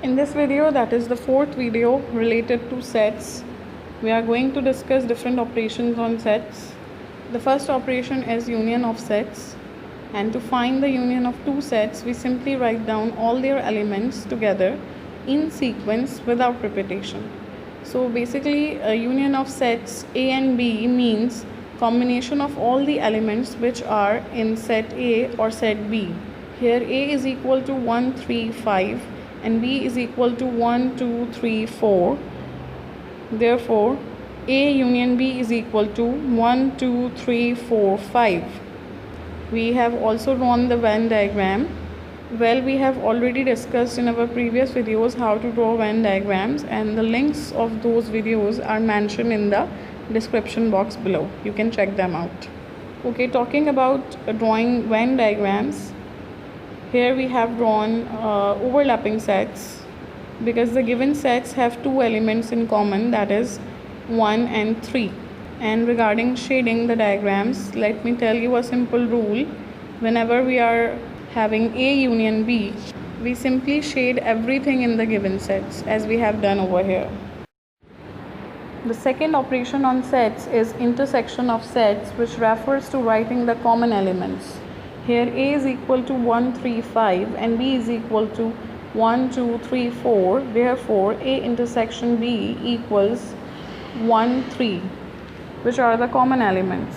In this video, that is the fourth video related to sets, we are going to discuss different operations on sets. The first operation is union of sets, and to find the union of two sets, we simply write down all their elements together in sequence without repetition. So basically, a union of sets A and B means combination of all the elements which are in set A or set B. Here A is equal to 1, 3, 5 and B is equal to 1, 2, 3, 4. Therefore, A union B is equal to 1, 2, 3, 4, 5. We have also drawn the Venn diagram. Well, we have already discussed in our previous videos how to draw Venn diagrams, and the links of those videos are mentioned in the description box below. You can check them out. Okay, talking about drawing Venn diagrams, here we have drawn overlapping sets because the given sets have two elements in common, that is 1 and 3. And regarding shading the diagrams, let me tell you a simple rule. Whenever we are having A union B, we simply shade everything in the given sets as we have done over here. The second operation on sets is intersection of sets, which refers to writing the common elements. Here A is equal to 1, 3, 5 and B is equal to 1, 2, 3, 4. Therefore, A intersection B equals 1, 3, which are the common elements.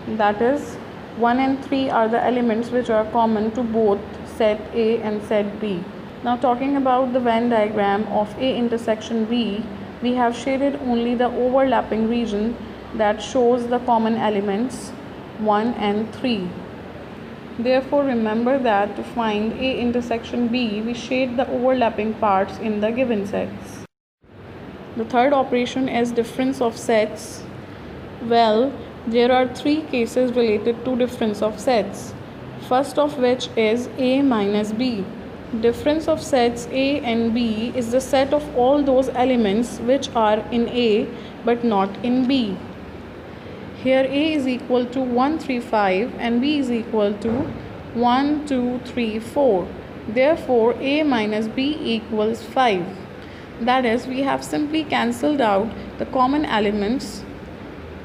That is, 1 and 3 are the elements which are common to both set A and set B. Now talking about the Venn diagram of A intersection B, we have shaded only the overlapping region that shows the common elements 1 and 3. Therefore, remember that to find A intersection B, we shade the overlapping parts in the given sets. The third operation is difference of sets. Well, there are three cases related to difference of sets. First of which is A minus B. Difference of sets A and B is the set of all those elements which are in A but not in B. Here A is equal to 1, 3, 5 and B is equal to 1, 2, 3, 4. Therefore, A minus B equals 5. That is, we have simply cancelled out the common elements,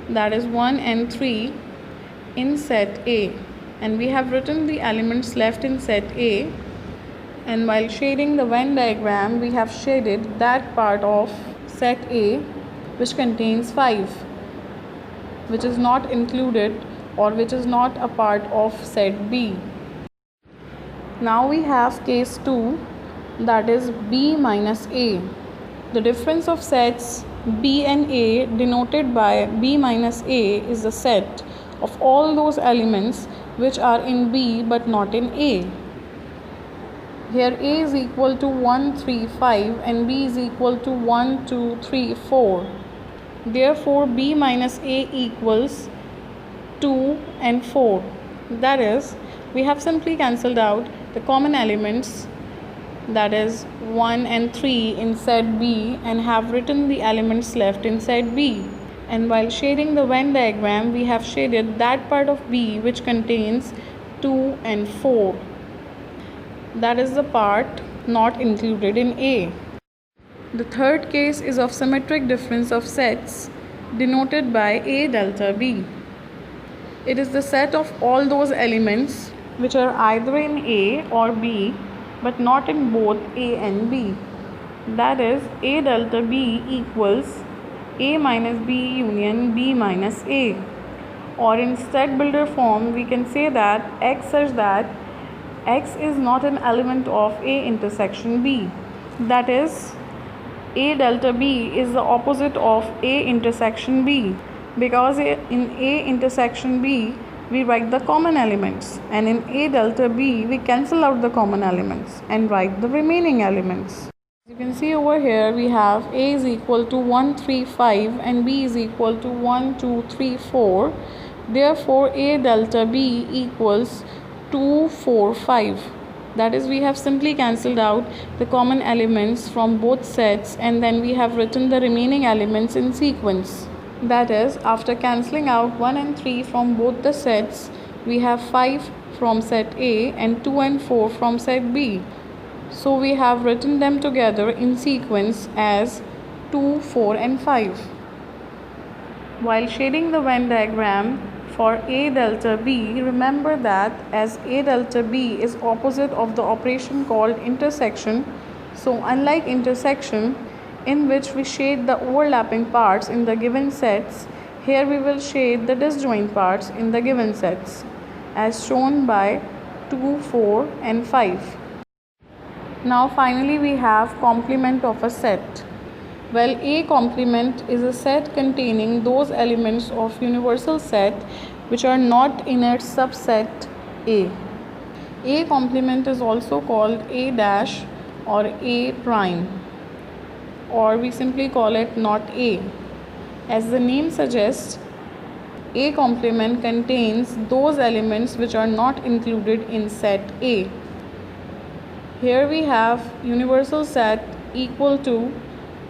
that is 1 and 3, in set A, and we have written the elements left in set A. And while shading the Venn diagram, we have shaded that part of set A which contains 5, which is not included or which is not a part of set B. Now we have case 2, that is B minus A. The difference of sets B and A denoted by B minus A is the set of all those elements which are in B but not in A. Here A is equal to 1, 3, 5 and B is equal to 1, 2, 3, 4. Therefore, B minus A equals 2 and 4. That is, we have simply cancelled out the common elements, that is 1 and 3 in set B, and have written the elements left in set B. And while shading the Venn diagram, we have shaded that part of B which contains 2 and 4. That is the part not included in A. The third case is of symmetric difference of sets denoted by A delta B. It is the set of all those elements which are either in A or B but not in both A and B. That is, A delta B equals A minus B union B minus A. Or in set builder form, we can say that X such that X is not an element of A intersection B. That is, A delta B is the opposite of A intersection B, because in A intersection B we write the common elements, and in A delta B we cancel out the common elements and write the remaining elements. As you can see over here, we have A is equal to 1, 3, 5 and B is equal to 1, 2, 3, 4. Therefore, A delta B equals 2, 4, 5. That is, we have simply cancelled out the common elements from both sets and then we have written the remaining elements in sequence. That is, after cancelling out 1 and 3 from both the sets, we have 5 from set A and 2 and 4 from set B. So we have written them together in sequence as 2, 4 and 5. While shading the Venn diagram for A delta B, remember that as A delta B is opposite of the operation called intersection, so unlike intersection in which we shade the overlapping parts in the given sets, here we will shade the disjoint parts in the given sets as shown by 2, 4 and 5. Now finally we have complement of a set. Well, A complement is a set containing those elements of universal set which are not in its subset A. A complement is also called A dash or A prime, or we simply call it not A. As the name suggests, A complement contains those elements which are not included in set A. Here we have universal set equal to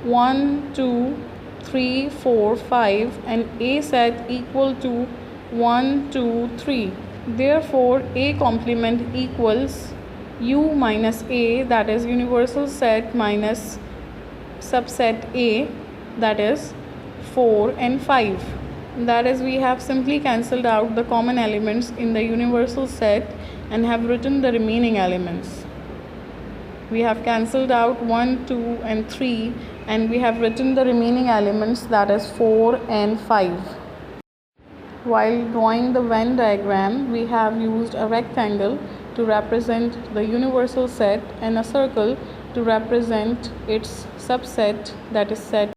1, 2, 3, 4, 5 and A set equal to 1, 2, 3. Therefore, A complement equals U minus A, that is universal set minus subset A, that is 4 and 5. That is, we have simply cancelled out the common elements in the universal set and have written the remaining elements. We have cancelled out 1, 2 and 3 and we have written the remaining elements, that is 4 and 5. While drawing the Venn diagram, we have used a rectangle to represent the universal set and a circle to represent its subset, that is set